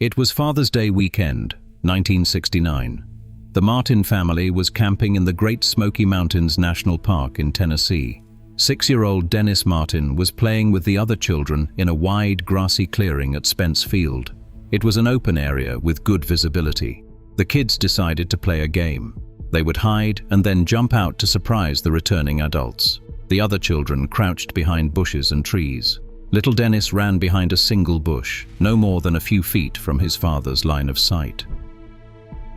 It was Father's Day weekend, 1969. The Martin family was camping in the Great Smoky Mountains National Park in Tennessee. 6-year-old Dennis Martin was playing with the other children in a wide, grassy clearing at Spence Field. It was an open area with good visibility. The kids decided to play a game. They would hide and then jump out to surprise the returning adults. The other children crouched behind bushes and trees. Little Dennis ran behind a single bush, no more than a few feet from his father's line of sight.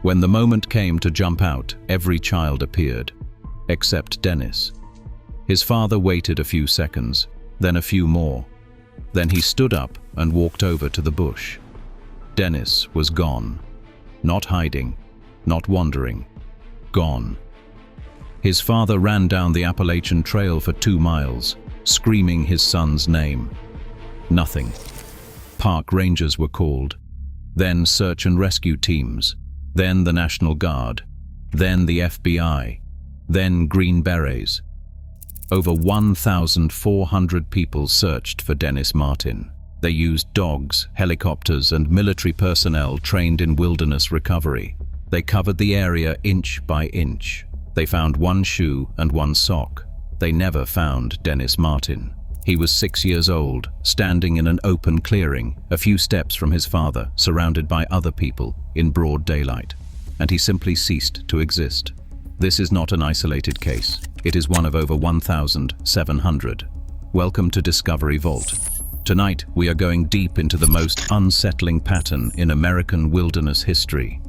When the moment came to jump out, every child appeared, except Dennis. His father waited a few seconds, then a few more. Then he stood up and walked over to the bush. Dennis was gone. Not hiding, not wandering. Gone. His father ran down the Appalachian Trail for 2 miles, screaming his son's name. Nothing. Park rangers were called. Then search and rescue teams. Then the National Guard. Then the FBI. Then Green Berets. Over 1,400 people searched for Dennis Martin. They used dogs, helicopters, and military personnel trained in wilderness recovery. They covered the area inch by inch. They found 1 shoe and 1 sock. They never found Dennis Martin. He was 6 years old, standing in an open clearing, a few steps from his father, surrounded by other people, in broad daylight. And he simply ceased to exist. This is not an isolated case. It is one of over 1,700. Welcome to Discovery Vault. Tonight, we are going deep into the most unsettling pattern in American wilderness history.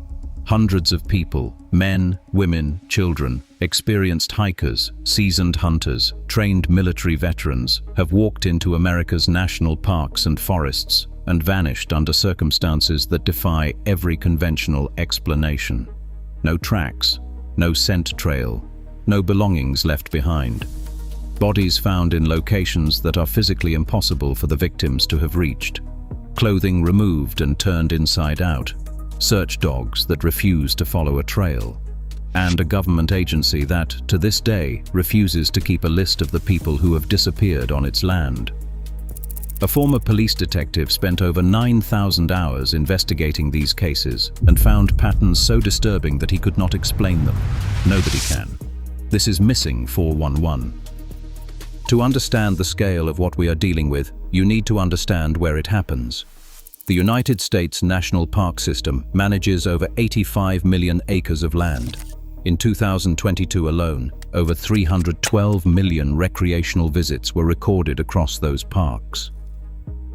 Hundreds of people, men, women, children, experienced hikers, seasoned hunters, trained military veterans, have walked into America's national parks and forests and vanished under circumstances that defy every conventional explanation. No tracks, no scent trail, no belongings left behind. Bodies found in locations that are physically impossible for the victims to have reached. Clothing removed and turned inside out. Search dogs that refuse to follow a trail. And a government agency that, to this day, refuses to keep a list of the people who have disappeared on its land. A former police detective spent over 9,000 hours investigating these cases and found patterns so disturbing that he could not explain them. Nobody can. This is Missing 411. To understand the scale of what we are dealing with, you need to understand where it happens. The United States National Park System manages over 85 million acres of land. In 2022 alone, over 312 million recreational visits were recorded across those parks.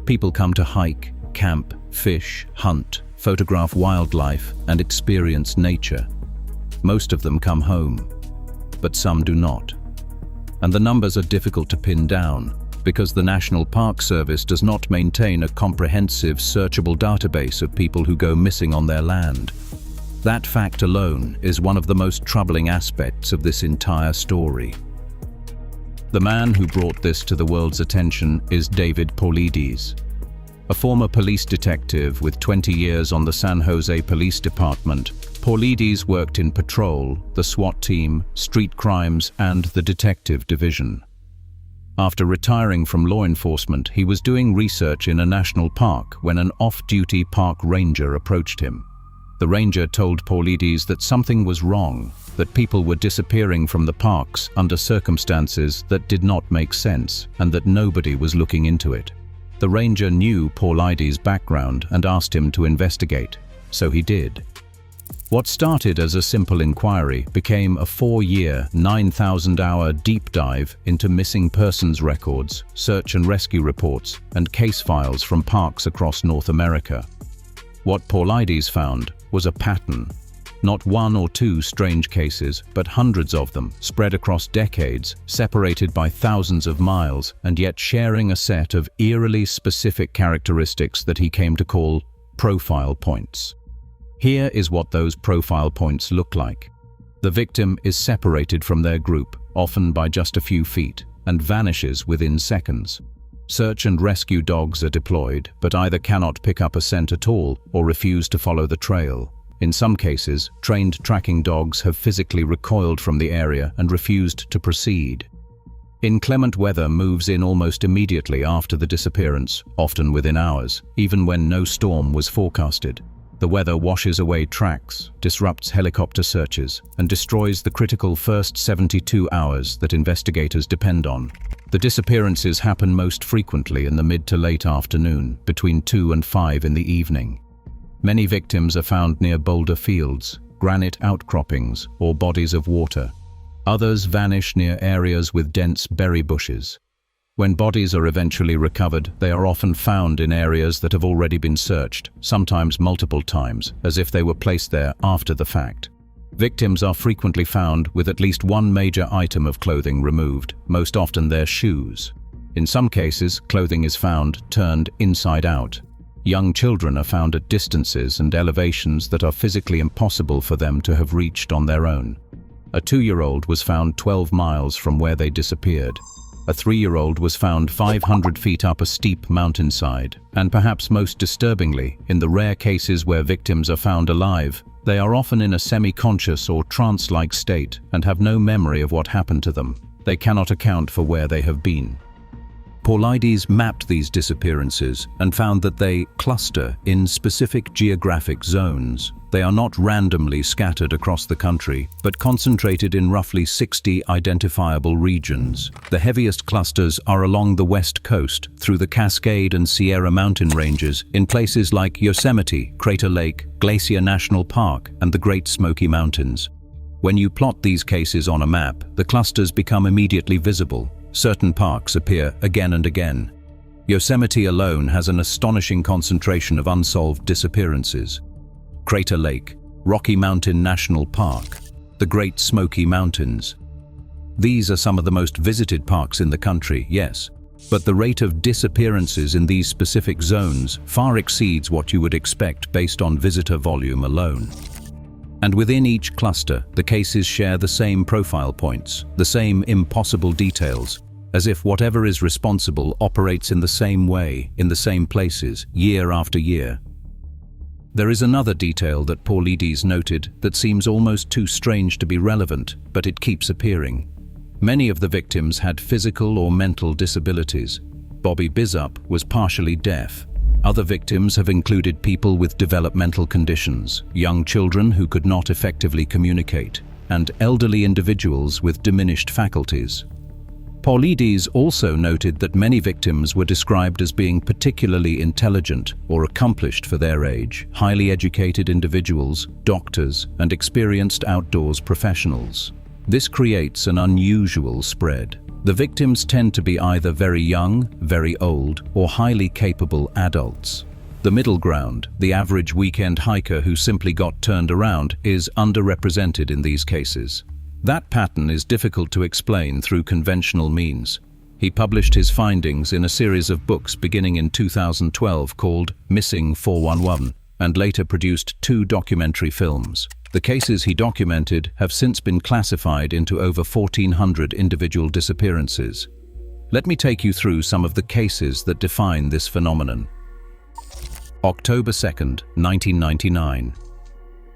People come to hike, camp, fish, hunt, photograph wildlife, and experience nature. Most of them come home, but some do not. And the numbers are difficult to pin down because the National Park Service does not maintain a comprehensive, searchable database of people who go missing on their land. That fact alone is one of the most troubling aspects of this entire story. The man who brought this to the world's attention is David Paulides. A former police detective with 20 years on the San Jose Police Department, Paulides worked in patrol, the SWAT team, street crimes, and the detective division. After retiring from law enforcement, he was doing research in a national park when an off-duty park ranger approached him. The ranger told Paulides that something was wrong, that people were disappearing from the parks under circumstances that did not make sense, and that nobody was looking into it. The ranger knew Paulides' background and asked him to investigate, so he did. What started as a simple inquiry became a 4-year, 9,000-hour deep dive into missing persons records, search and rescue reports, and case files from parks across North America. What Paulides found was a pattern. Not 1 or 2 strange cases, but hundreds of them, spread across decades, separated by thousands of miles, and yet sharing a set of eerily specific characteristics that he came to call profile points. Here is what those profile points look like. The victim is separated from their group, often by just a few feet, and vanishes within seconds. Search and rescue dogs are deployed, but either cannot pick up a scent at all or refuse to follow the trail. In some cases, trained tracking dogs have physically recoiled from the area and refused to proceed. Inclement weather moves in almost immediately after the disappearance, often within hours, even when no storm was forecasted. The weather washes away tracks, disrupts helicopter searches, and destroys the critical first 72 hours that investigators depend on. The disappearances happen most frequently in the mid to late afternoon, between 2 and 5 in the evening. Many victims are found near boulder fields, granite outcroppings, or bodies of water. Others vanish near areas with dense berry bushes. When bodies are eventually recovered, they are often found in areas that have already been searched, sometimes multiple times, as if they were placed there after the fact. Victims are frequently found with at least one major item of clothing removed, most often their shoes. In some cases, clothing is found turned inside out. Young children are found at distances and elevations that are physically impossible for them to have reached on their own. A 2-year-old was found 12 miles from where they disappeared. A 3-year-old was found 500 feet up a steep mountainside, and perhaps most disturbingly, in the rare cases where victims are found alive, they are often in a semi-conscious or trance-like state and have no memory of what happened to them. They cannot account for where they have been. Paulides mapped these disappearances and found that they cluster in specific geographic zones. They are not randomly scattered across the country, but concentrated in roughly 60 identifiable regions. The heaviest clusters are along the west coast, through the Cascade and Sierra mountain ranges, in places like Yosemite, Crater Lake, Glacier National Park, and the Great Smoky Mountains. When you plot these cases on a map, the clusters become immediately visible. Certain parks appear again and again. Yosemite alone has an astonishing concentration of unsolved disappearances. Crater Lake, Rocky Mountain National Park, the Great Smoky Mountains. These are some of the most visited parks in the country, yes, but the rate of disappearances in these specific zones far exceeds what you would expect based on visitor volume alone. And within each cluster, the cases share the same profile points, the same impossible details, as if whatever is responsible operates in the same way, in the same places, year after year. There is another detail that Paulides noted that seems almost too strange to be relevant, but it keeps appearing. Many of the victims had physical or mental disabilities. Bobby Bizup was partially deaf. Other victims have included people with developmental conditions, young children who could not effectively communicate, and elderly individuals with diminished faculties. Paulides also noted that many victims were described as being particularly intelligent or accomplished for their age, highly educated individuals, doctors, and experienced outdoors professionals. This creates an unusual spread. The victims tend to be either very young, very old, or highly capable adults. The middle ground, the average weekend hiker who simply got turned around, is underrepresented in these cases. That pattern is difficult to explain through conventional means. He published his findings in a series of books beginning in 2012 called Missing 411, and later produced 2 documentary films. The cases he documented have since been classified into over 1,400 individual disappearances. Let me take you through some of the cases that define this phenomenon. October 2nd, 1999.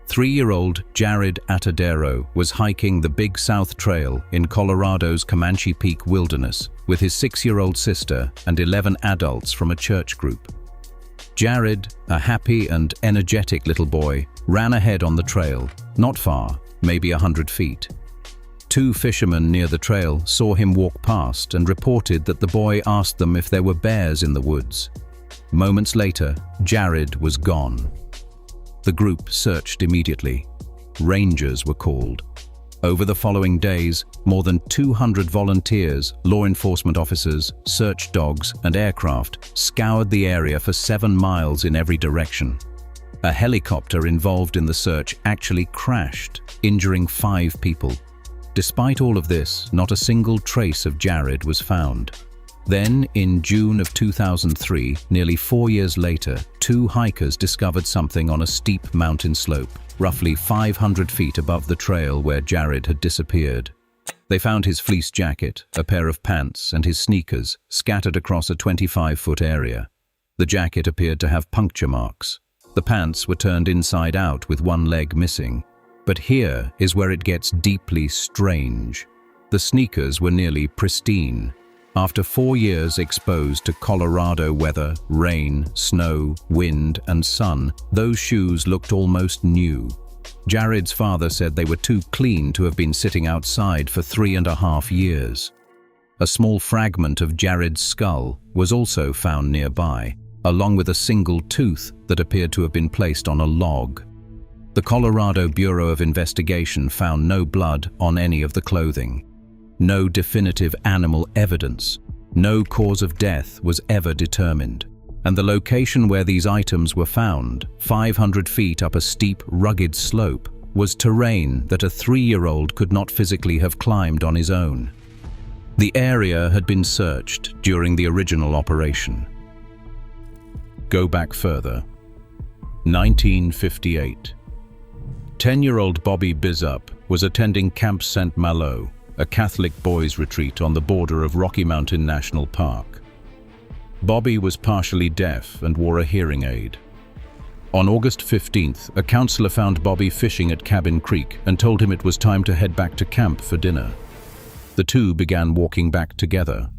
3-year-old Jaryd Atadero was hiking the Big South Trail in Colorado's Comanche Peak Wilderness with his 6-year-old sister and 11 adults from a church group. Jaryd, a happy and energetic little boy, ran ahead on the trail, not far, maybe 100 feet. 2 fishermen near the trail saw him walk past and reported that the boy asked them if there were bears in the woods. Moments later, Jaryd was gone. The group searched immediately. Rangers were called. Over the following days, more than 200 volunteers, law enforcement officers, search dogs, and aircraft scoured the area for 7 miles in every direction. A helicopter involved in the search actually crashed, injuring 5 people. Despite all of this, not a single trace of Jaryd was found. Then, in June of 2003, nearly 4 years later, 2 hikers discovered something on a steep mountain slope, roughly 500 feet above the trail where Jaryd had disappeared. They found his fleece jacket, a pair of pants, and his sneakers scattered across a 25-foot area. The jacket appeared to have puncture marks. The pants were turned inside out with one leg missing. But here is where it gets deeply strange. The sneakers were nearly pristine. After 4 years exposed to Colorado weather, rain, snow, wind, and sun, those shoes looked almost new. Jaryd's father said they were too clean to have been sitting outside for 3.5 years. A small fragment of Jaryd's skull was also found nearby, along with a single tooth that appeared to have been placed on a log. The Colorado Bureau of Investigation found no blood on any of the clothing. No definitive animal evidence. No cause of death was ever determined. And the location where these items were found, 500 feet up a steep, rugged slope, was terrain that a 3-year-old could not physically have climbed on his own. The area had been searched during the original operation. Go back further. 1958. 10-year-old Bobby Bizup was attending Camp St. Malo, a Catholic boys' retreat on the border of Rocky Mountain National Park. Bobby was partially deaf and wore a hearing aid. On August 15th, a counselor found Bobby fishing at Cabin Creek and told him it was time to head back to camp for dinner. The two began walking back together.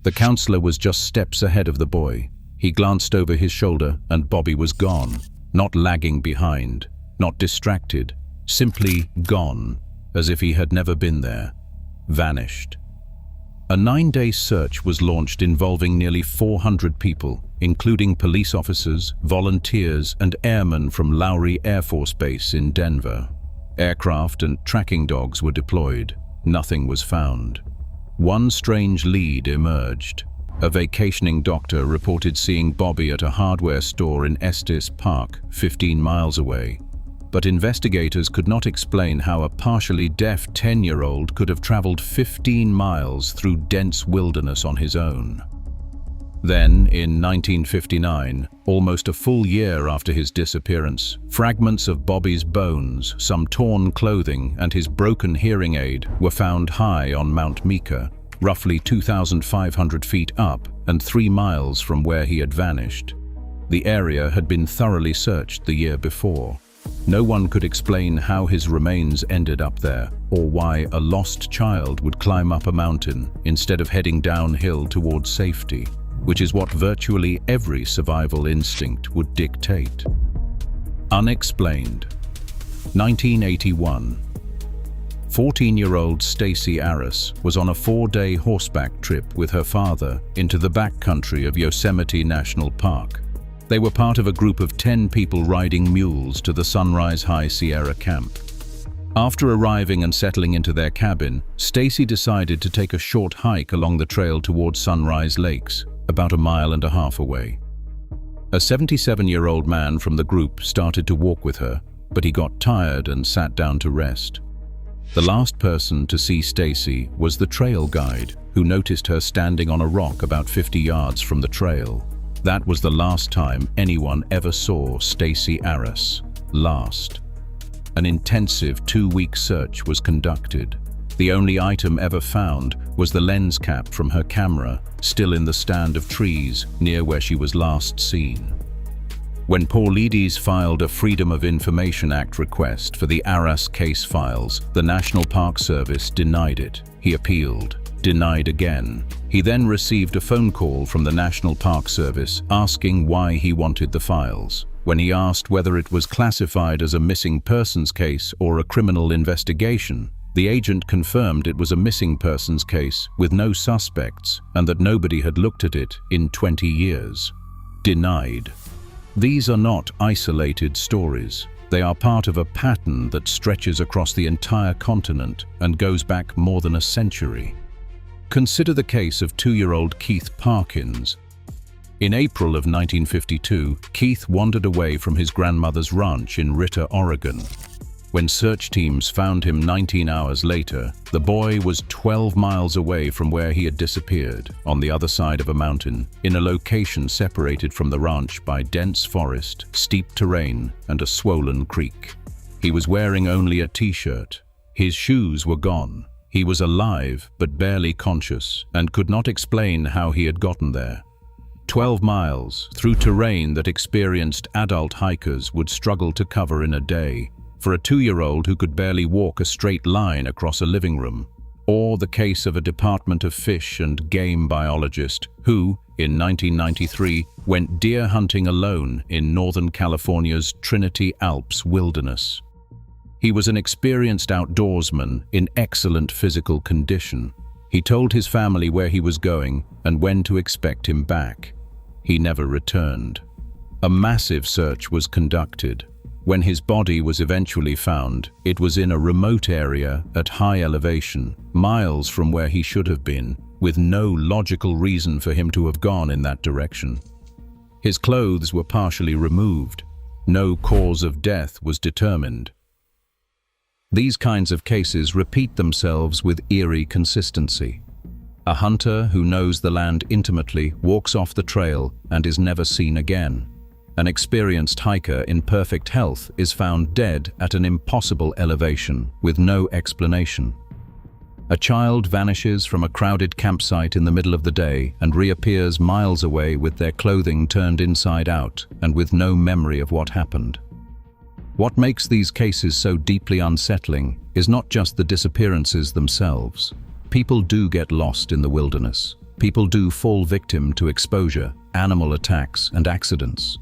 The counselor was just steps ahead of the boy. He glanced over his shoulder and Bobby was gone, not lagging behind, not distracted, simply gone, as if he had never been there. Vanished. A 9-day search was launched involving nearly 400 people, including police officers, volunteers, and airmen from Lowry Air Force Base in Denver. Aircraft and tracking dogs were deployed. Nothing was found. One strange lead emerged. A vacationing doctor reported seeing Bobby at a hardware store in Estes Park, 15 miles away. But investigators could not explain how a partially deaf 10-year-old could have traveled 15 miles through dense wilderness on his own. Then, in 1959, almost a full year after his disappearance, fragments of Bobby's bones, some torn clothing, and his broken hearing aid were found high on Mount Meeker, roughly 2,500 feet up and 3 miles from where he had vanished. The area had been thoroughly searched the year before. No one could explain how his remains ended up there, or why a lost child would climb up a mountain instead of heading downhill towards safety, which is what virtually every survival instinct would dictate. Unexplained. 1981. 14-year-old Stacy Arras was on a 4-day horseback trip with her father into the backcountry of Yosemite National Park. They were part of a group of 10 people riding mules to the Sunrise High Sierra camp. After arriving and settling into their cabin, Stacy decided to take a short hike along the trail towards Sunrise Lakes, about 1.5 miles away. A 77-year-old man from the group started to walk with her, but he got tired and sat down to rest. The last person to see Stacy was the trail guide, who noticed her standing on a rock about 50 yards from the trail. That was the last time anyone ever saw Stacy Arras. Last. An intensive 2-week search was conducted. The only item ever found was the lens cap from her camera, still in the stand of trees near where she was last seen. When Paulides filed a Freedom of Information Act request for the Arras case files, the National Park Service denied it. He appealed. Denied again. He then received a phone call from the National Park Service asking why he wanted the files. When he asked whether it was classified as a missing persons case or a criminal investigation, the agent confirmed it was a missing persons case with no suspects and that nobody had looked at it in 20 years. Denied. These are not isolated stories. They are part of a pattern that stretches across the entire continent and goes back more than a century. Consider the case of 2-year-old Keith Parkins. In April of 1952, Keith wandered away from his grandmother's ranch in Ritter, Oregon. When search teams found him 19 hours later, the boy was 12 miles away from where he had disappeared, on the other side of a mountain, in a location separated from the ranch by dense forest, steep terrain, and a swollen creek. He was wearing only a t-shirt. His shoes were gone. He was alive but barely conscious and could not explain how he had gotten there. 12 miles through terrain that experienced adult hikers would struggle to cover in a day. For a 2-year-old who could barely walk a straight line across a living room, or the case of a Department of Fish and Game biologist who, in 1993, went deer hunting alone in Northern California's Trinity Alps wilderness. He was an experienced outdoorsman in excellent physical condition. He told his family where he was going and when to expect him back. He never returned. A massive search was conducted. When his body was eventually found, it was in a remote area at high elevation, miles from where he should have been, with no logical reason for him to have gone in that direction. His clothes were partially removed. No cause of death was determined. These kinds of cases repeat themselves with eerie consistency. A hunter who knows the land intimately walks off the trail and is never seen again. An experienced hiker in perfect health is found dead at an impossible elevation with no explanation. A child vanishes from a crowded campsite in the middle of the day and reappears miles away with their clothing turned inside out and with no memory of what happened. What makes these cases so deeply unsettling is not just the disappearances themselves. People do get lost in the wilderness. People do fall victim to exposure, animal attacks, and accidents.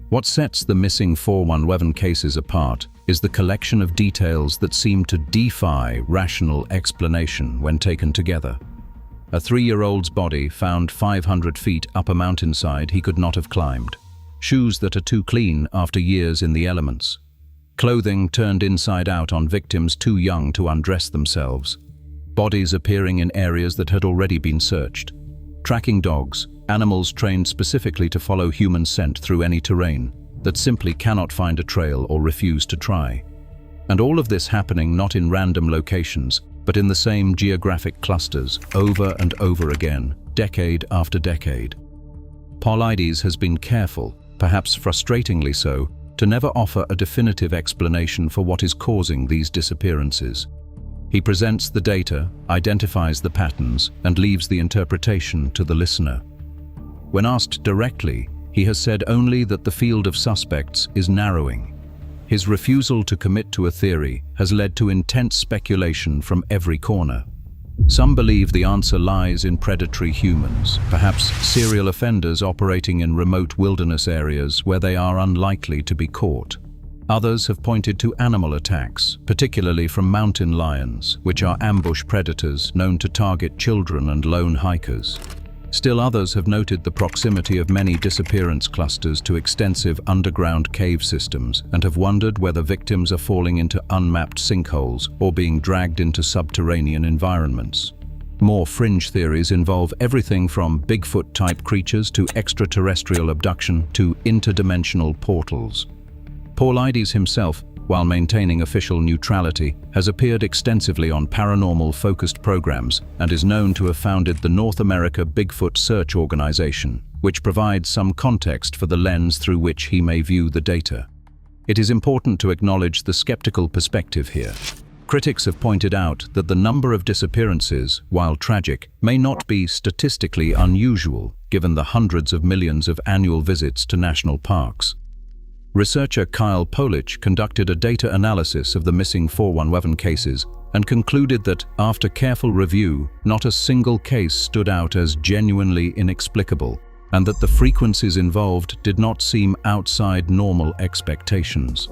What sets the missing 411 cases apart is the collection of details that seem to defy rational explanation when taken together. A 3-year-old's body found 500 feet up a mountainside he could not have climbed. Shoes that are too clean after years in the elements. Clothing turned inside out on victims too young to undress themselves. Bodies appearing in areas that had already been searched. Tracking dogs, animals trained specifically to follow human scent through any terrain, that simply cannot find a trail or refuse to try. And all of this happening not in random locations, but in the same geographic clusters, over and over again, decade after decade. Paulides has been careful, perhaps frustratingly so, to never offer a definitive explanation for what is causing these disappearances. He presents the data, identifies the patterns, and leaves the interpretation to the listener. When asked directly, he has said only that the field of suspects is narrowing. His refusal to commit to a theory has led to intense speculation from every corner. Some believe the answer lies in predatory humans, perhaps serial offenders operating in remote wilderness areas where they are unlikely to be caught. Others have pointed to animal attacks, particularly from mountain lions, which are ambush predators known to target children and lone hikers. Still others have noted the proximity of many disappearance clusters to extensive underground cave systems and have wondered whether victims are falling into unmapped sinkholes or being dragged into subterranean environments. More fringe theories involve everything from Bigfoot-type creatures to extraterrestrial abduction to interdimensional portals. Paulides himself, while maintaining official neutrality, has appeared extensively on paranormal-focused programs and is known to have founded the North America Bigfoot Search Organization, which provides some context for the lens through which he may view the data. It is important to acknowledge the skeptical perspective here. Critics have pointed out that the number of disappearances, while tragic, may not be statistically unusual, given the hundreds of millions of annual visits to national parks. Researcher David Paulides conducted a data analysis of the missing 411 cases and concluded that, after careful review, not a single case stood out as genuinely inexplicable, and that the frequencies involved did not seem outside normal expectations.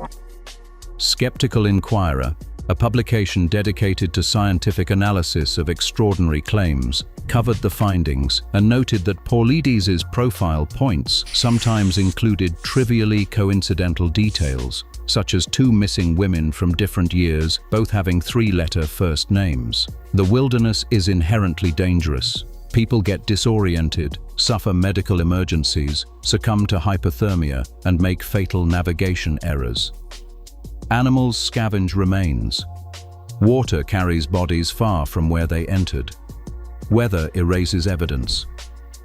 Skeptical Inquirer, a publication dedicated to scientific analysis of extraordinary claims, covered the findings and noted that Paulides' profile points sometimes included trivially coincidental details, such as 2 missing women from different years, both having 3-letter first names. The wilderness is inherently dangerous. People get disoriented, suffer medical emergencies, succumb to hypothermia, and make fatal navigation errors. Animals scavenge remains. Water carries bodies far from where they entered. Weather erases evidence.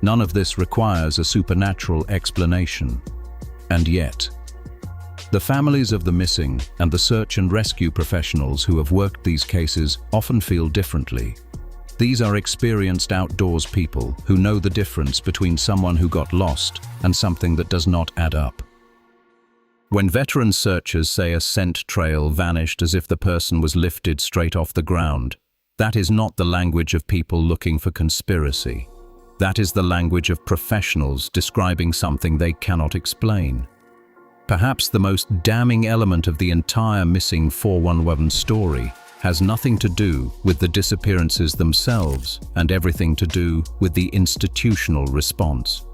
None of this requires a supernatural explanation. And yet, the families of the missing and the search and rescue professionals who have worked these cases often feel differently. These are experienced outdoors people who know the difference between someone who got lost and something that does not add up. When veteran searchers say a scent trail vanished as if the person was lifted straight off the ground, That is not the language of people looking for conspiracy. That is the language of professionals describing something they cannot explain. Perhaps the most damning element of the entire missing 411 story has nothing to do with the disappearances themselves and everything to do with the institutional response.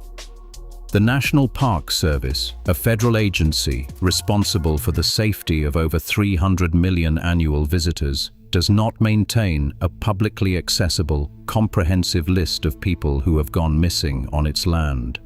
The National Park Service, a federal agency responsible for the safety of over 300 million annual visitors, does not maintain a publicly accessible, comprehensive list of people who have gone missing on its land.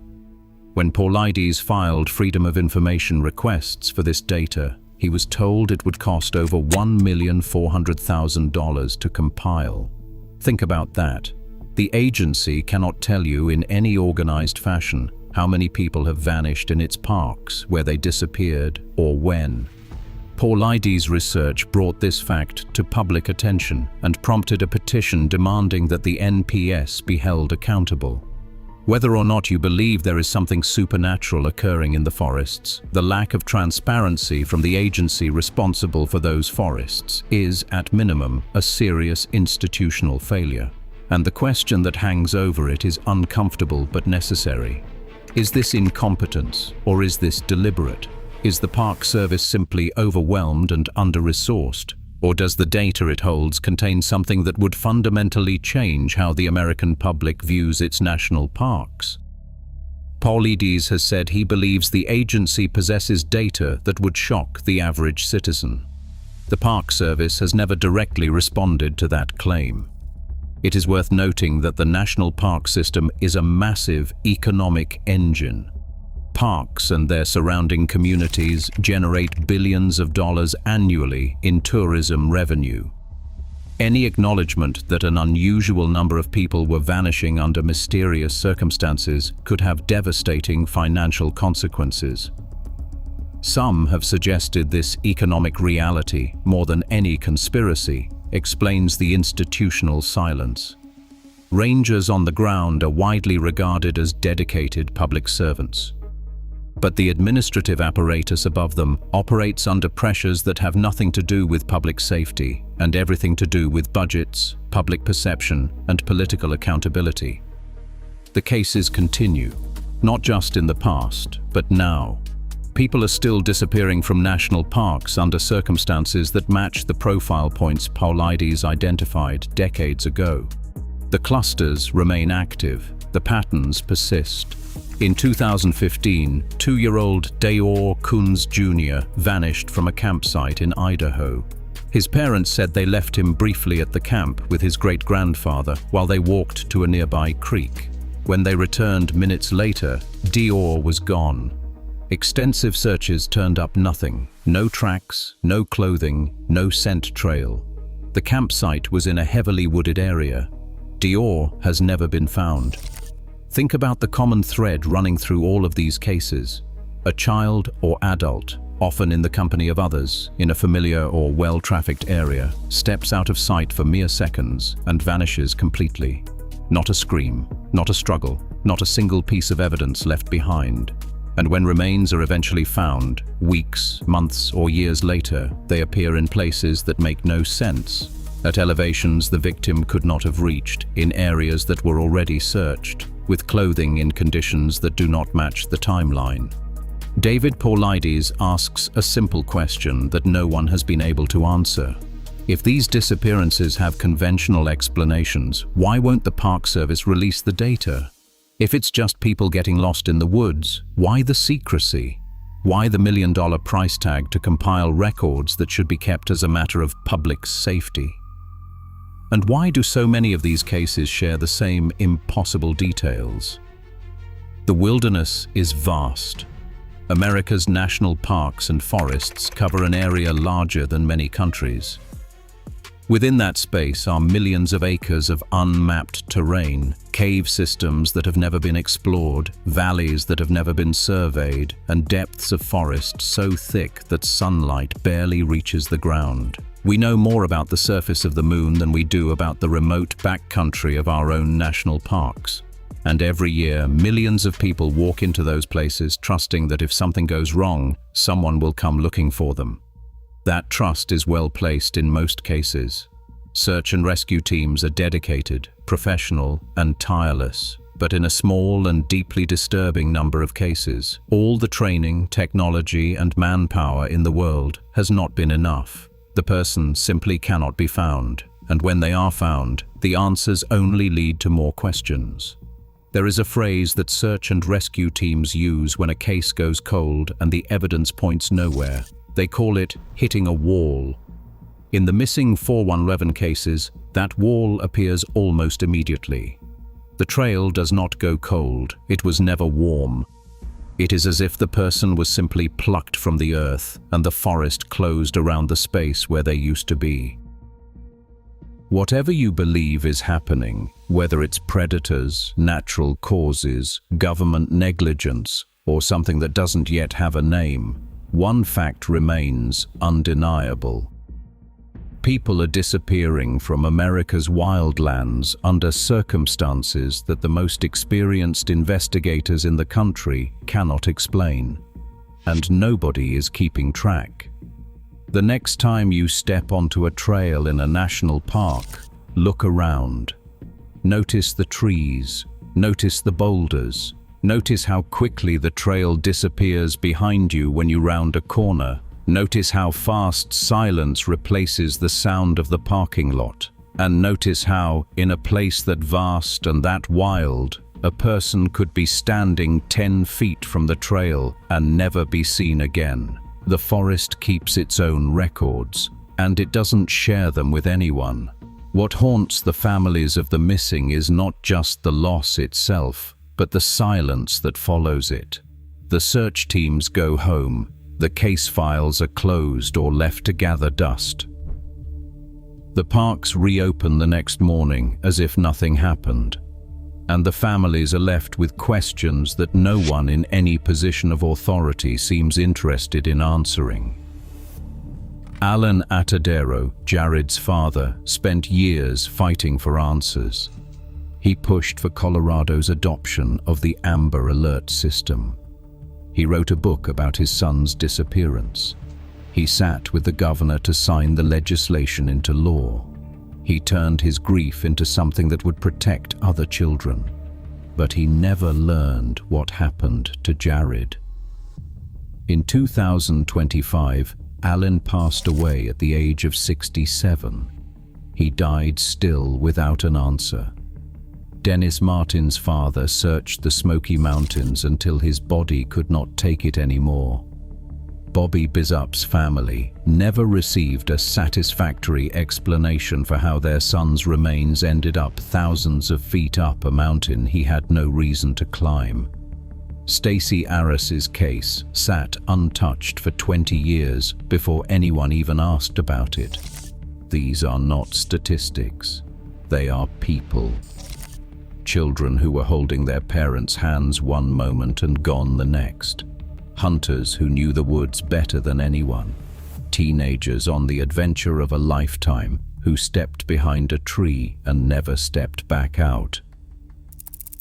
When Paulides filed Freedom of Information requests for this data, he was told it would cost over $1,400,000 to compile. Think about that. The agency cannot tell you in any organized fashion how many people have vanished in its parks, where they disappeared, or when. Paulides' research brought this fact to public attention and prompted a petition demanding that the NPS be held accountable. Whether or not you believe there is something supernatural occurring in the forests, the lack of transparency from the agency responsible for those forests is, at minimum, a serious institutional failure. And the question that hangs over it is uncomfortable but necessary. Is this incompetence, or is this deliberate? Is the Park Service simply overwhelmed and under-resourced? Or does the data it holds contain something that would fundamentally change how the American public views its national parks? Paulides has said he believes the agency possesses data that would shock the average citizen. The Park Service has never directly responded to that claim. It is worth noting that the national park system is a massive economic engine. Parks and their surrounding communities generate billions of dollars annually in tourism revenue. Any acknowledgement that an unusual number of people were vanishing under mysterious circumstances could have devastating financial consequences. Some have suggested this economic reality, more than any conspiracy, explains the institutional silence. Rangers on the ground are widely regarded as dedicated public servants. But the administrative apparatus above them operates under pressures that have nothing to do with public safety and everything to do with budgets, public perception, and political accountability. The cases continue, not just in the past, but now. People are still disappearing from national parks under circumstances that match the profile points Paulides identified decades ago. The clusters remain active, the patterns persist. In 2015, 2-year-old Deor Kunz Jr. vanished from a campsite in Idaho. His parents said they left him briefly at the camp with his great-grandfather while they walked to a nearby creek. When they returned minutes later, Deor was gone. Extensive searches turned up nothing. No tracks, no clothing, no scent trail. The campsite was in a heavily wooded area. Deor has never been found. Think about the common thread running through all of these cases. A child or adult, often in the company of others, in a familiar or well-trafficked area, steps out of sight for mere seconds and vanishes completely. Not a scream, not a struggle, not a single piece of evidence left behind. And when remains are eventually found, weeks, months, or years later, they appear in places that make no sense, at elevations the victim could not have reached, in areas that were already searched, with clothing in conditions that do not match the timeline. David Paulides asks a simple question that no one has been able to answer. If these disappearances have conventional explanations, why won't the Park Service release the data? If it's just people getting lost in the woods, why the secrecy? Why the $1 million price tag to compile records that should be kept as a matter of public safety? And why do so many of these cases share the same impossible details? The wilderness is vast. America's national parks and forests cover an area larger than many countries. Within that space are millions of acres of unmapped terrain, cave systems that have never been explored, valleys that have never been surveyed, and depths of forest so thick that sunlight barely reaches the ground. We know more about the surface of the moon than we do about the remote backcountry of our own national parks. And every year, millions of people walk into those places trusting that if something goes wrong, someone will come looking for them. That trust is well placed in most cases. Search and rescue teams are dedicated, professional, and tireless. But in a small and deeply disturbing number of cases, all the training, technology, and manpower in the world has not been enough. The person simply cannot be found, and when they are found, the answers only lead to more questions. There is a phrase that search and rescue teams use when a case goes cold and the evidence points nowhere. They call it hitting a wall. In the missing 4111 cases, that wall appears almost immediately. The trail does not go cold, it was never warm. It is as if the person was simply plucked from the earth and the forest closed around the space where they used to be. Whatever you believe is happening, whether it's predators, natural causes, government negligence, or something that doesn't yet have a name, one fact remains undeniable. People are disappearing from America's wildlands under circumstances that the most experienced investigators in the country cannot explain, and nobody is keeping track. The next time you step onto a trail in a national park, look around. Notice the trees, notice the boulders, notice how quickly the trail disappears behind you when you round a corner. Notice how fast silence replaces the sound of the parking lot. And notice how, in a place that vast and that wild, a person could be standing 10 feet from the trail and never be seen again. The forest keeps its own records, and it doesn't share them with anyone. What haunts the families of the missing is not just the loss itself, but the silence that follows it. The search teams go home. The case files are closed or left to gather dust. The parks reopen the next morning as if nothing happened, and the families are left with questions that no one in any position of authority seems interested in answering. Alan Atadero, Jaryd's father, spent years fighting for answers. He pushed for Colorado's adoption of the Amber Alert system. He wrote a book about his son's disappearance. He sat with the governor to sign the legislation into law. He turned his grief into something that would protect other children. But he never learned what happened to Jaryd. In 2025, Alan passed away at the age of 67. He died still without an answer. Dennis Martin's father searched the Smoky Mountains until his body could not take it anymore. Bobby Bizup's family never received a satisfactory explanation for how their son's remains ended up thousands of feet up a mountain he had no reason to climb. Stacy Arras's case sat untouched for 20 years before anyone even asked about it. These are not statistics. They are people. Children who were holding their parents' hands one moment and gone the next. Hunters who knew the woods better than anyone. Teenagers on the adventure of a lifetime who stepped behind a tree and never stepped back out.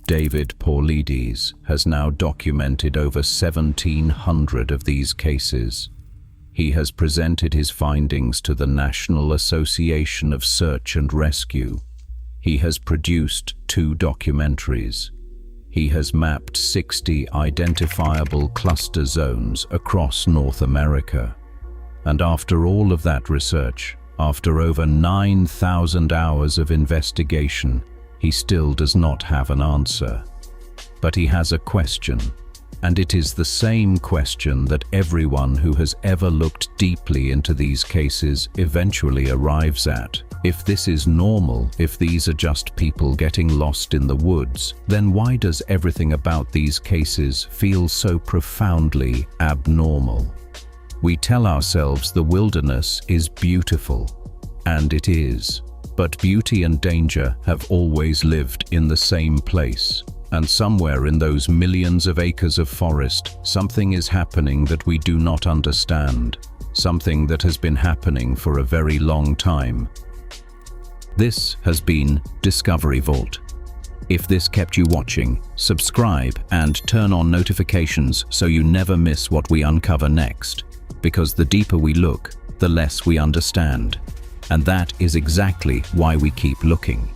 David Paulides has now documented over 1,700 of these cases. He has presented his findings to the National Association of Search and Rescue. He has produced 2 documentaries. He has mapped 60 identifiable cluster zones across North America. And after all of that research, after over 9,000 hours of investigation, he still does not have an answer. But he has a question, and it is the same question that everyone who has ever looked deeply into these cases eventually arrives at. If this is normal, if these are just people getting lost in the woods, then why does everything about these cases feel so profoundly abnormal? We tell ourselves the wilderness is beautiful, and it is. But beauty and danger have always lived in the same place. And somewhere in those millions of acres of forest, something is happening that we do not understand. Something that has been happening for a very long time. This has been Discovery Vault. If this kept you watching, subscribe and turn on notifications so you never miss what we uncover next. Because the deeper we look, the less we understand. And that is exactly why we keep looking.